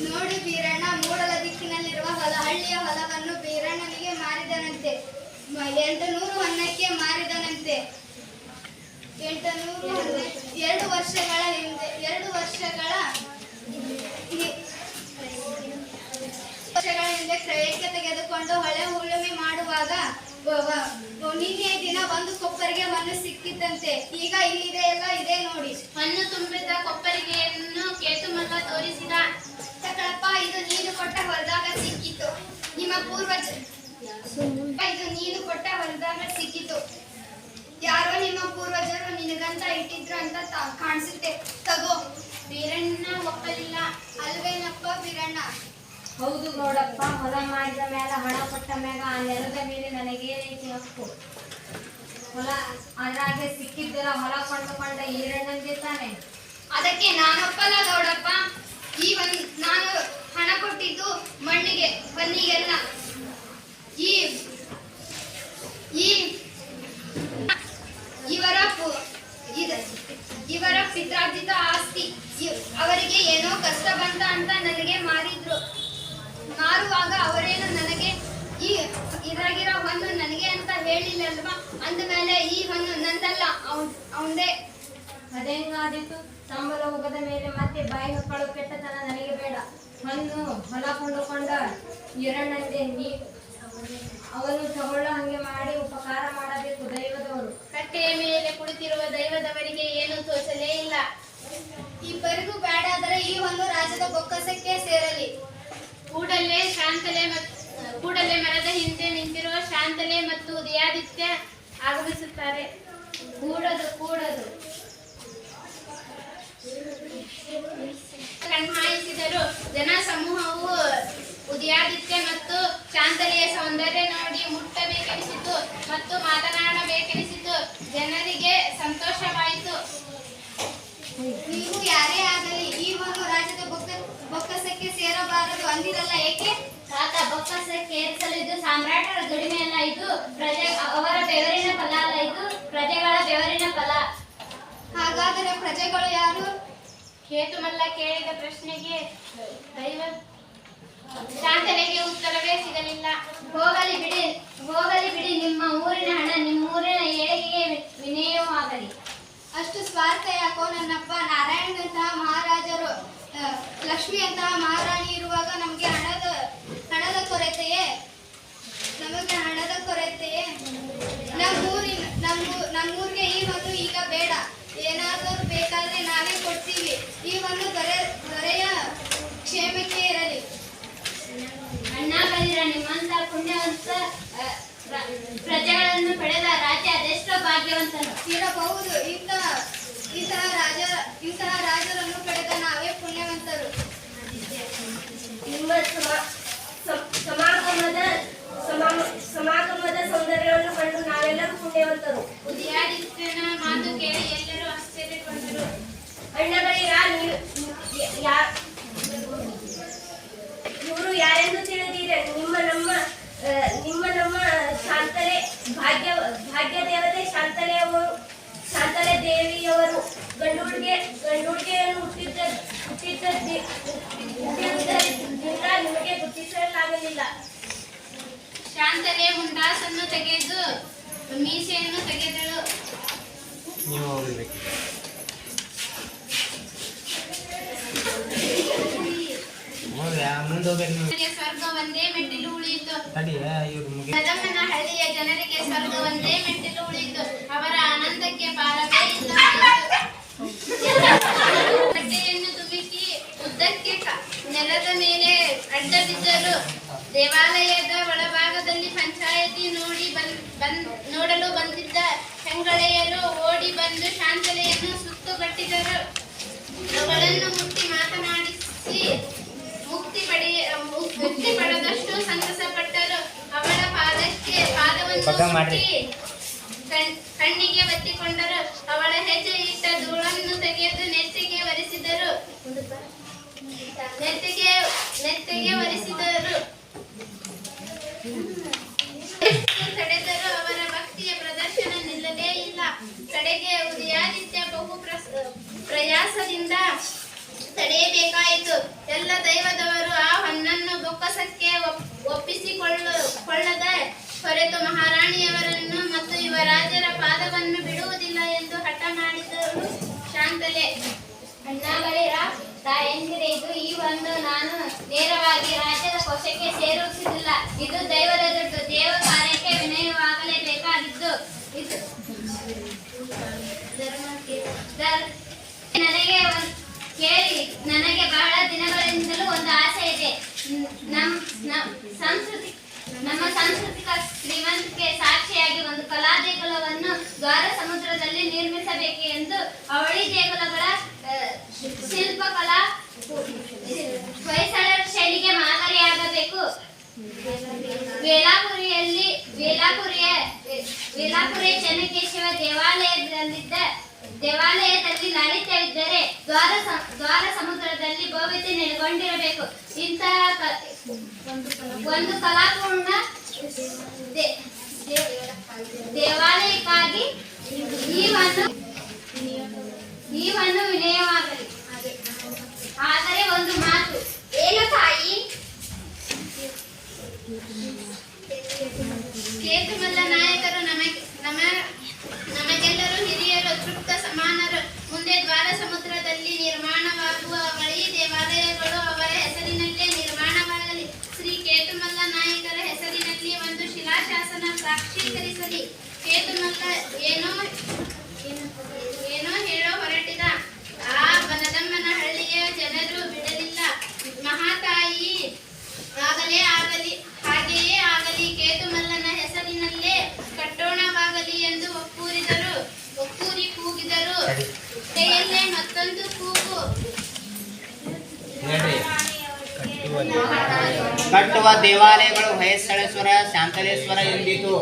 ನೋಡಿ ಬೀರಣ್ಣ ಮೂಡಲ ದಿಕ್ಕಿನಲ್ಲಿರುವ ಹಳ್ಳಿಯ ಹೊಲವನ್ನು ಬೀರಣ್ಣನಿಗೆ ಮಾರಿದನಂತೆ. 800 ಹೊನ್ನಕ್ಕೆ ಮಾರಿದನಂತೆ. 2 ವರ್ಷಗಳ ಹಿಂದೆ ಕ್ರಯಕ್ಕೆ ತೆಗೆದುಕೊಂಡು ಹೊಳೆ ಉಳುಮೆ ಮಾಡುವಾಗ ನಿನ್ನೆ ದಿನ ಒಂದು ಕೊಪ್ಪರಿಗೆ ಮಣ್ಣು ಸಿಕ್ಕಿದ್ದಂತೆ. ಈಗ ಇಲ್ಲಿದೆಯಲ್ಲ, ಇದೆ ನೋಡಿ. ಮಣ್ಣು ತುಂಬಿದ ಕೊಪ್ಪರಿಗೆಯನ್ನು ಕೇತುಮಲ್ಲ ತೋರಿಸಿದ. ತಗಳಪ್ಪ, ಇದು ನೀನು ಕೊಟ್ಟ ಹೊಲದಾಗ ಸಿಕ್ಕಿತು. ನಿಮ್ಮ ಇದು ನೀನು ಕೊಟ್ಟ ಹೊಲದಾಗ ಸಿಕ್ಕಿತು. ಯಾರೋ ನಿಮ್ಮ ಪೂರ್ವಜರು ನಿನಗಂತ ಇಟ್ಟಿದ್ರು ಅಂತ ಕಾಣಿಸುತ್ತೆ. ತಗೋ. ಬೀರಣ್ಣ ಒಪ್ಪಲಿಲ್ಲ. ಅಲ್ವೇನಪ್ಪ ಬೀರಣ್ಣ? ಹೌದು ನೋಡಪ್ಪ, ಹೊಲ ಮಾಡಿದ ಮೇಲೆ ಹಣ ಕೊಟ್ಟ ಮ್ಯಾಗ ಆ ನೆಲದ ಮೇಲೆ ನನಗೇನೈತಿ ಹಕ್ಕು? ಹೊಲ ಅದ್ರಾಗೆ ಸಿಕ್ಕಿದ್ದೆಲ್ಲ ಹೊಲ ಕೊಂಡುಕೊಂಡ ಈರಣ್ಣಂಗೆ ತಾನೆ. ಅದಕ್ಕೆ ನಾನೊಪ್ಪಲ್ಲ ಗೌಡಪ್ಪ. ನಾನು ಹಣ ಕೊಟ್ಟಿದ್ದು ಮಣ್ಣಿಗೆ ಬನ್ನಿಗೆಲ್ಲ. ಇವರ ಪಿತ್ರಾರ್ಜಿತ ಆಸ್ತಿ. ಅವರಿಗೆ ಏನೋ ಕಷ್ಟ ಬಂತ ಅಂತ ನನಗೆ ಮಾರಿದ್ರು. ಮಾರುವಾಗ ಅವರೇನು ನನಗೆ ಇದ್ರಾಗಿರೋ ಹೊನ್ನು ನನಗೆ ಅಂತ ಹೇಳಿಲ್ಲಲ್ವಾ? ಅಂದಮೇಲೆ ಈ ಹೊನ್ನು ನಂದಲ್ಲ, ಅವಂದೇ. ಅದೇಂಗಾದಿತ್ತು? ಸಂಬಳ ಹೋಗದ ಮೇಲೆ ಮತ್ತೆ ಬಾಯಿ ಮಕ್ಕಳು ಕೆಟ್ಟತನ ನನಗೆ ಬೇಡ. ಹೊನ್ನು ಹೊಲ ಕೊಂಡುಕೊಂಡ ಈರಣ್ಣಂದೆ ಅವನು ತಗೊಳ್ಳೋ ಹಂಗೆ ಮಾಡಿ ಉಪಕಾರ ಮಾಡಬೇಕು ದೈವದವರು. ಕಟ್ಟೆಯ ಮೇಲೆ ಕುಳಿತಿರುವ ದೈವದವರಿಗೆ ಏನು ತೋಚಲೇ ಇಲ್ಲ. ಇಬ್ಬರಿಗೂ ಬೇಡ. ಆದರೆ ಈ ಹೊನ್ನು ರಾಜ್ಯದ ಬೊಕ್ಕಸಕ್ಕೆ ಸೇರಲಿ. ಕೂಡಲೇ ಮರದ ಹಿಂದೆ ನಿಂತಿರುವ ಶಾಂತಲೆ ಮತ್ತು ಉದಯಾದಿತ್ಯ ಆಗಮಿಸುತ್ತಾರೆ. ಕೂಡದು ಕಣ್ಹಾಯಿಸಿದರು. ಜನ ಸಮೂಹವು ಉದಯಾದಿತ್ಯ ಮತ್ತು ಶಾಂತಲೆಯ ಸೌಂದರ್ಯ ನೋಡಿ ಮುಟ್ಟಬೇಕೆನಿಸಿತು ಮತ್ತು ಮಾತನಾಡಬೇಕೆನಿಸಿತು. ಜನರಿಗೆ ಸಂತೋಷವಾಯಿತು. ನೀವು ಯಾರೇ ಆಗಲಿ ಈ ಹೊನ್ನು ರಾಜ್ಯದ ಬೊಕ್ಕಸಕ್ಕೆ ಸೇರಬಾರದು ಅಂದಿರಲ್ಲ, ಏಕೆ? ಕಾಕ, ಬೊಕ್ಕಸಕ್ಕೆ ಏರಿಸಲಿದ್ದು ಸಾಮ್ರಾಟರ ದುಡಿಮೆ ಅಲ್ಲ, ಇದು ಅವರ ಬೆವರಿನ ಫಲ ಅಲ್ಲ, ಇದು ಪ್ರಜೆಗಳ ಬೆವರಿನ ಫಲ. ಹಾಗಾದರೆ ಪ್ರಜೆಗಳು ಯಾರು? ಕೇತುಮಲ್ಲ ಕೇಳಿದ ಪ್ರಶ್ನೆಗೆ ಶಾಂತಲೆಗೆ ಉತ್ತರವೇ ಸಿಗಲಿಲ್ಲ. ಹೋಗಲಿ ಬಿಡಿ. ನಿಮ್ಮ ಊರಿನ ಹಣ ನಿಮ್ಮೂರಿನ ಏಳಿಗೆಗೆ ವಿನಿಯೋಗವಾಗಲಿ. ಅಷ್ಟು ಸ್ವಾರ್ಥ ಯಾಕೋ ನನ್ನಪ್ಪ? ನಾರಾಯಣನಂತಹ ಮಹಾರಾಜರು, ಲಕ್ಷ್ಮಿಯಂತಹ ಮಹಾರಾಣಿ ಇರುವಾಗ ನಮಗೆ ಹಣದ ಕೊರತೆಯೇ? ನಮ್ಮೂರಿಗೆ ಈ ಹೊನ್ನು ಈಗ ಬೇಡ. ಏನಾದರೂ ಬೇಕಾದ್ರೆ ನಾವೇ ಕೊಡ್ತೀವಿ. ಈ ಹೊನ್ನು ದೊರೆಯ ಕ್ಷೇಮಕ್ಕೆ ಇರಲಿ. ಅಣ್ಣ ಬಲಿರ, ನಿಮ್ಮಂತ ಪುಣ್ಯವಂತ ಪ್ರಜೆಗಳನ್ನು ಪಡೆದ ರಾಜ್ಯ ಅದೆಷ್ಟೋ ಭಾಗ್ಯವಂತನು ಇರಬಹುದು. ಇಂತಹ ರಾಜರನ್ನು ಪಡೆದ ನಾವೇ ಪುಣ್ಯವಂತರು. ನಿಮ್ಮ ಸಮಾಗಮದ ಸೌಂದರ್ಯವನ್ನು ಕಂಡು ನಾವೆಲ್ಲರೂ ಪುಣ್ಯವಂತರು. ಉದಯಾದಿತ್ಯನ ಮಾತು ಕೇಳಿ ಎಲ್ಲರೂ ಆಶ್ಚರ್ಯಗೊಂಡರು. ಅಣ್ಣ ಬಲಿರ, ಇವರು ಯಾರೆಂದು ತಿಳಿದಿದೆ? ನಿಮ್ಮ ನಮ್ಮ ಶಾಂತಲೆ ಭಾಗ್ಯ ದೇವತೆ ಶಾಂತಲೆ ದೇವಿಯವರು ಗಂಡುಹುಡುಗಿಯನ್ನು ಹುಟ್ಟಿದ್ದರಿಂದ ನಿಮಗೆ ಗುರುತಿಸಲಾಗಲಿಲ್ಲ. ಶಾಂತಲೆ ಮುಂಡಾಸನ್ನು ತೆಗೆದು ಮೀಸೆಯನ್ನು ತೆಗೆದಳು. ಸ್ವರ್ಗ ಒಂದೇ ಮೆಟ್ಟಿಲು ಉಳಿಯಿತು. ಕದಮ್ಮನ ಹಳ್ಳಿಯ ಜನರಿಗೆ ಸ್ವರ್ಗ ಒಂದೇ ಮೆಟ್ಟಿಲು ಉಳಿಯಿತು. ಅವರ ಆನಂದಕ್ಕೆ ಪಾರವೇ ಇಲ್ಲ. ಬಟ್ಟೆಯನ್ನು ದುಮಿಕಿ ಉದ್ದಕ್ಕೆ ನೆಲದ ಮೇಲೆ ಅಡ್ಡ ಬಿದ್ದರು. ದೇವಾಲಯದ ಒಳಭಾಗದಲ್ಲಿ ಪಂಚಾಯತಿ ನೋಡಲು ಬಂದಿದ್ದ ಹೆಂಗಳೆಯರು ಓಡಿ ಬಂದು ಶಾಂತಲೆಯನ್ನು ಸುತ್ತುಗಟ್ಟಿದರು. ಅವಳನ್ನು ಮುಟ್ಟಿ ಮಾತನಾಡಿಸಿ ಮುಕ್ತಿ ಪಡೆದಷ್ಟು ಸಂತಸ ಪಟ್ಟರು. ಅವಳ ಪಾದವನ್ನು ಮುಟ್ಟಿ ಕಣ್ಣಿಗೆ ಒತ್ತಿಕೊಂಡರು. ಅವಳ ಹೆಜ್ಜೆ ಇಟ್ಟ ಧೂಳನ್ನು ತೆಗೆದು ನೆತ್ತಿಗೆ ಒರೆಸಿದರು. ತಡೆದರು. ಅವರ ಭಕ್ತಿಯ ಪ್ರದರ್ಶನ ನಿಲ್ಲಲೇ ಇಲ್ಲ. ಕಡೆಗೆ ಉದಯಾದಿತ್ಯ ಬಹು ಪ್ರಯಾಸದಿಂದ ತಡೆಯಬೇಕಾಯಿತು. ಎಲ್ಲ ದೈವದವರು ಆ ಹೊನ್ನನ್ನು ಬೊಕ್ಕಸಕ್ಕೆ ಒಪ್ಪಿಸಿಕೊಳ್ಳದ ಹೊರತು ಮಹಾರಾಣಿಯವರನ್ನು ಮತ್ತು ಯುವರಾಜರ ಪಾದವನ್ನು ಬಿಡುವುದಿಲ್ಲ ಎಂದು ಹಠ ಮಾಡಿದರು ಶಾಂತಲೆ. ಅಣ್ಣಗಳಿರ ತಾಯಂದಿರಿದ್ದು ಈ ಒಂದು ನಾನು ನೇರವಾಗಿ ರಾಜ್ಯದ ಕೋಶಕ್ಕೆ ಸೇರಿಸುವುದಿಲ್ಲ. ಇದು ದೈವದ ದುಡ್ಡು. ದೇವ ಕಾರ್ಯಕ್ಕೆ ವಿನಯವಾಗಲೇಬೇಕಾಗಿದ್ದು ಇದು ಕೇಳಿ, ನನಗೆ ಬಹಳ ದಿನಗಳಿಂದಲೂ ಒಂದು ಆಸೆ ಇದೆ. ನಮ್ಮ ಸಾಂಸ್ಕೃತಿಕ ಶ್ರೀಮಂತಿಕೆ ಸಾಕ್ಷಿಯಾಗಿ ಒಂದು ಕಲಾ ದೇಗುಲವನ್ನು ದ್ವಾರ ಸಮುದ್ರದಲ್ಲಿ ನಿರ್ಮಿಸಬೇಕು ಎಂದು. ಅವಳಿ ದೇಗುಲಗಳ ಶಿಲ್ಪಕಲಾ ಹೊಯ್ಸಳರ ಶೈಲಿಗೆ ಮಾದರಿಯಾಗಬೇಕು. ವೇಲಾಪುರಿಯ ಚೆನ್ನಕೇಶವ ದೇವಾಲಯದಲ್ಲಿ ಲಾಲಿತ್ಯವಿದ್ದರೆ ದ್ವಾರ ಸಮುದ್ರದಲ್ಲಿ ಭವ್ಯತೆ ನೆಲೆಗೊಂಡಿರಬೇಕು. ಇಂತಹ ಒಂದು ಕಲಾಪೂರ್ಣ ದೇವಾಲಯಕ್ಕಾಗಿ ಈವನ್ನು ವಿನಯವಾಗಲಿ. ಆದರೆ ಒಂದು ಮಾತು. ಏನು ತಾಯಿ? ಕೇತುಮಲ್ಲ ನಾಯಕರು ನಮಗೆಲ್ಲರೂ ಹಿರಿಯರು, ತೃಪ್ತ ಸಮಾನರು. ಮುಂದೆ ದ್ವಾರ ಸಮುದ್ರದಲ್ಲಿ ನಿರ್ಮಾಣವಾಗುವ ಅವಳಿ ದೇವಾಲಯಗಳು ಅವರ ಹೆಸರಿನಲ್ಲೇ ನಿರ್ಮಾಣವಾಗಲಿ. ಶ್ರೀ ಕೇತುಮಲ್ಲ ನಾಯಕರ ಹೆಸರಿನಲ್ಲಿ ಒಂದು ಶಿಲಾಶಾಸನ ಸಾಕ್ಷೀಕರಿಸಲಿ. ಕೇತುಮಲ್ಲ ಏನೋ ಹೇಳೋ ಹೊರಟಿದ. ಆ ಬನದಮ್ಮನ ಹಳ್ಳಿಯ ಜನರು ಬಿಡಲಿಲ್ಲ. ಮಹಾತಾಯಿ ಹಾಗೆಯೇ ಆಗಲಿ, ಕೇತುಮಲ್ಲನ ಹೆಸರಿನಲ್ಲೇ ಕಟ್ಟೋಣವಾಗಲಿ ಎಂದು ಒಕ್ಕೂರಿ ಕೂಗಿದರು. ಕೈಯಲ್ಲೇ ಮತ್ತೊಂದು ಕೂಗು. ಕಟ್ಟುವ ದೇವಾಲಯಗಳು ಹೊಯ್ಸಳೇಶ್ವರ, ಶಾಂತಲೇಶ್ವರ ಎಂದಿತು.